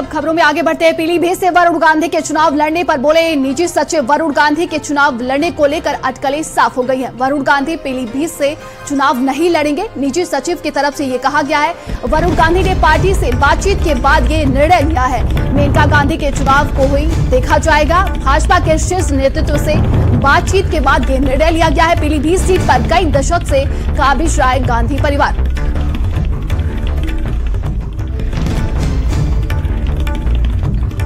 खबरों में आगे बढ़ते हैं। पीलीभीत से वरुण गांधी के चुनाव लड़ने पर बोले निजी सचिव। वरुण गांधी के चुनाव लड़ने को लेकर अटकलें साफ हो गई हैं। वरुण गांधी पीलीभीत से चुनाव नहीं लड़ेंगे, निजी सचिव की तरफ से ये कहा गया है। वरुण गांधी ने पार्टी से बातचीत के बाद ये निर्णय लिया है। मेनका गांधी के चुनाव को ही देखा जाएगा। भाजपा के शीर्ष नेतृत्व से बातचीत के बाद ये निर्णय लिया गया है। पीलीभीत सीट पर कई दशक से काबिज रहा है गांधी परिवार।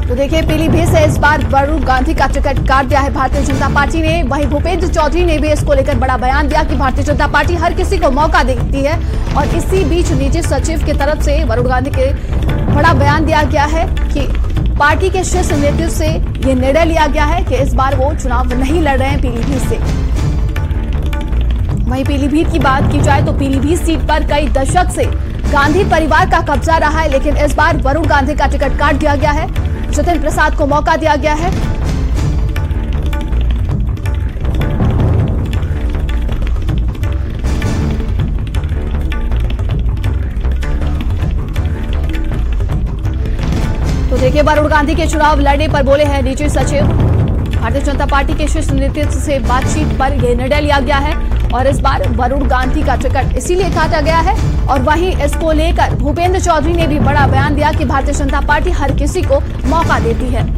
तो देखिए, पीलीभीत से इस बार वरुण गांधी का टिकट काट दिया है भारतीय जनता पार्टी ने। वहीं भूपेंद्र चौधरी ने भी इसको लेकर बड़ा बयान दिया कि भारतीय जनता पार्टी हर किसी को मौका देती है। और इसी बीच निजी सचिव की तरफ से वरुण गांधी के बड़ा बयान दिया गया है कि पार्टी के शीर्ष नेतृत्व से ये निर्णय लिया गया है कि इस बार वो चुनाव नहीं लड़ रहे हैं पीलीभीत से। वहीं पीलीभीत की बात की जाए तो पीलीभीत सीट पर कई दशक से गांधी परिवार का कब्जा रहा है, लेकिन इस बार वरुण गांधी का टिकट काट दिया गया है। जतिन प्रसाद को मौका दिया गया है। तो देखिए, वरुण गांधी के चुनाव लड़ने पर बोले हैं निजी सचिव। भारतीय जनता पार्टी के शीर्ष नेतृत्व से बातचीत पर यह निर्णय लिया गया है और इस बार वरुण गांधी का टिकट इसीलिए काटा गया है। और वहीं इसको लेकर भूपेंद्र चौधरी ने भी बड़ा बयान दिया कि भारतीय जनता पार्टी हर किसी को मौका देती है।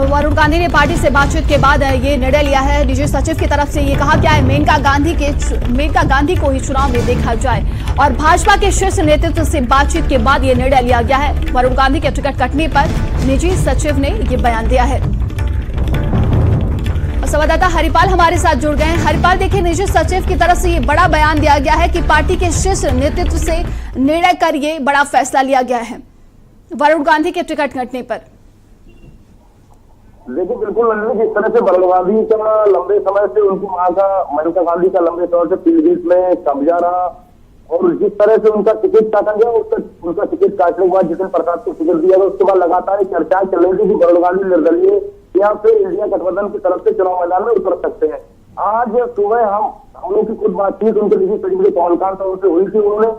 वरुण गांधी ने पार्टी से बातचीत के बाद ये निर्णय लिया है। निजी सचिव की तरफ से ये कहा गया है मेनका गांधी को ही चुनाव में देखा जाए। और भाजपा के शीर्ष नेतृत्व से बातचीत के बाद ये निर्णय लिया गया है। वरुण गांधी के टिकट कटने पर निजी सचिव ने ये बयान दिया है। संवाददाता हरिपाल हमारे साथ जुड़ गए हैं। हरिपाल, देखिए, निजी सचिव की तरफ से ये बड़ा बयान दिया गया है कि पार्टी के शीर्ष नेतृत्व से निर्णय कर ये बड़ा फैसला लिया गया है वरुण गांधी के टिकट कटने पर। देखिए, बिल्कुल नंदनी, जिस तरह से वरुण गांधी का लंबे समय से उनकी मां का मेनका गांधी का लंबे समय से पीलीभीत में कब्जा रहा और जिस तरह से उनका टिकट काटा गया, उनका टिकट काटने के बाद जतिन प्रसाद को टिकट दिया गया, उसके बाद लगातार चर्चाएं चल रही थी कि वरुण गांधी निर्दलीय या फिर इंडिया गठबंधन की तरफ से चुनाव मैदान में उतर सकते हैं। आज सुबह हम लोग की कुछ बातचीत उनके निजी सचिव पवनकांत से हुई थी। उन्होंने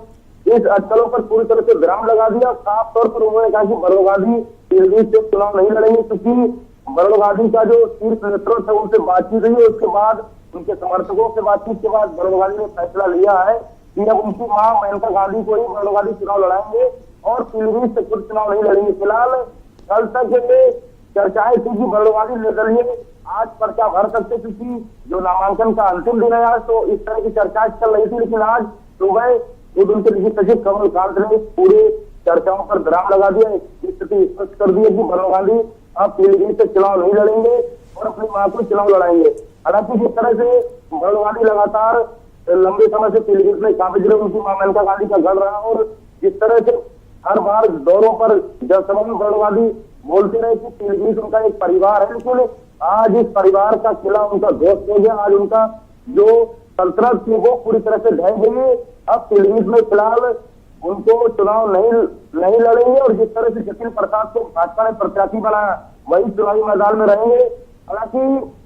इस अटकलों पर पूरी तरह से विराम लगा दिया। साफ तौर पर उन्होंने कहा कि वरुण गांधी पीलीभीत से चुनाव नहीं लड़ेंगे, क्योंकि वरुण गांधी का जो शीर्ष नेतृत्व है उनसे बातचीत हुई है। उसके बाद उनके समर्थकों से बातचीत के बाद वरुण गांधी ने फैसला लिया है कि अब उनकी मां मेनका गांधी को ही वरुण गांधी चुनाव लड़ाएंगे और पीलीभीत से खुद चुनाव नहीं लड़ेंगे। फिलहाल कल तक ये चर्चाएं थी कि वरुण गांधी निर्दलीय आज पर्चा भर सकते, क्योंकि जो नामांकन का अंतिम दिन है, तो इस तरह की चर्चाएं चल रही थी। लेकिन आज सुबह खुद उनके निजी सचिव कमलकांत ने पूरे चर्चाओं पर विराम लगा दिया, स्थिति स्पष्ट कर दी है कि वरुण गांधी अब पीलीभीत से चुनाव नहीं लड़ेंगे और अपनी मां को चुनाव लड़ाएंगे। हालांकि जिस तरह से वरुण गांधी लगातार लंबे समय से पीलीभीत में काबिज रहे, उनकी मां मेनका गांधी का गढ़ रहा और जिस तरह से हर बार दौरों पर जनसभा में वरुण गांधी बोलते रहे कि पीलीभीत उनका एक परिवार है, लेकिन आज इस परिवार का किला उनका ध्वस्त हो गया। आज उनका जो सल्तनत थी वो पूरी तरह से ढह गई। अब पीलीभीत में फिलहाल उनको चुनाव नहीं लड़ेंगे और जिस तरह से जतिन प्रसाद को भाजपा ने प्रत्याशी बनाया वही चुनावी मैदान में रहेंगे। हालांकि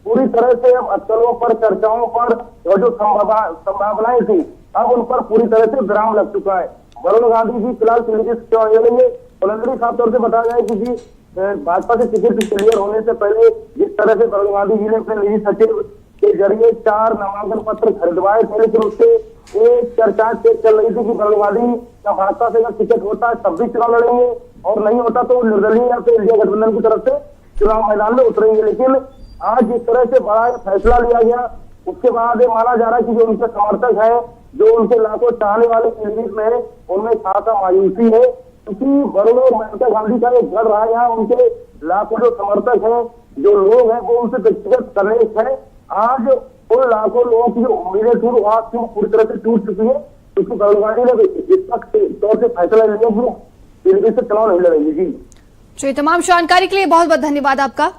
पूरी तरह से अब अटकलों पर, चर्चाओं पर और जो संभावनाएं थी, अब उन पर पूरी तरह से विराम लग चुका है। वरुण गांधी जी फिलहाल पीलीभीत से चुनाव लड़ेंगे। बुलंदरी साफ तौर से बताया जाए कि भाजपा से टिकट क्लियर होने से पहले जिस तरह से वरुण गांधी जी ने अपने निजी सचिव के जरिए 4 नामांकन पत्र खरीदवाए थे, लेकिन उससे एक चर्चा चल रही थी कि वरुण गांधी का भाजपा से अगर टिकट होता है तब भी चुनाव लड़ेंगे और नहीं होता तो निर्दलीय या फिर इंडिया गठबंधन की तरफ से चुनाव मैदान में उतरेंगे। लेकिन आज जिस तरह से बड़ा फैसला लिया गया, उसके बाद ये माना जा रहा है कि जो उनके समर्थक है, जो उनके लाखों चाहने वाले पीलीभीत में है, उनमें खासा मायूसी है, क्योंकि वरुण और मेनका गांधी का एक गढ़ रहा है। यहाँ उनके लाखों जो समर्थक हैं, जो लोग हैं, वो उनसे व्यक्तिगत कनेक्ट है। आज उन लाखों लोगों की जो उम्मीदें थी वो आज पूरी तरह से टूट चुकी है, क्योंकि वरुण गांधी ने स्पष्ट तौर से फैसला लिया कि पीलीभीत से चुनाव नहीं लड़ेंगे। जी, तमाम जानकारी के लिए बहुत बहुत धन्यवाद आपका।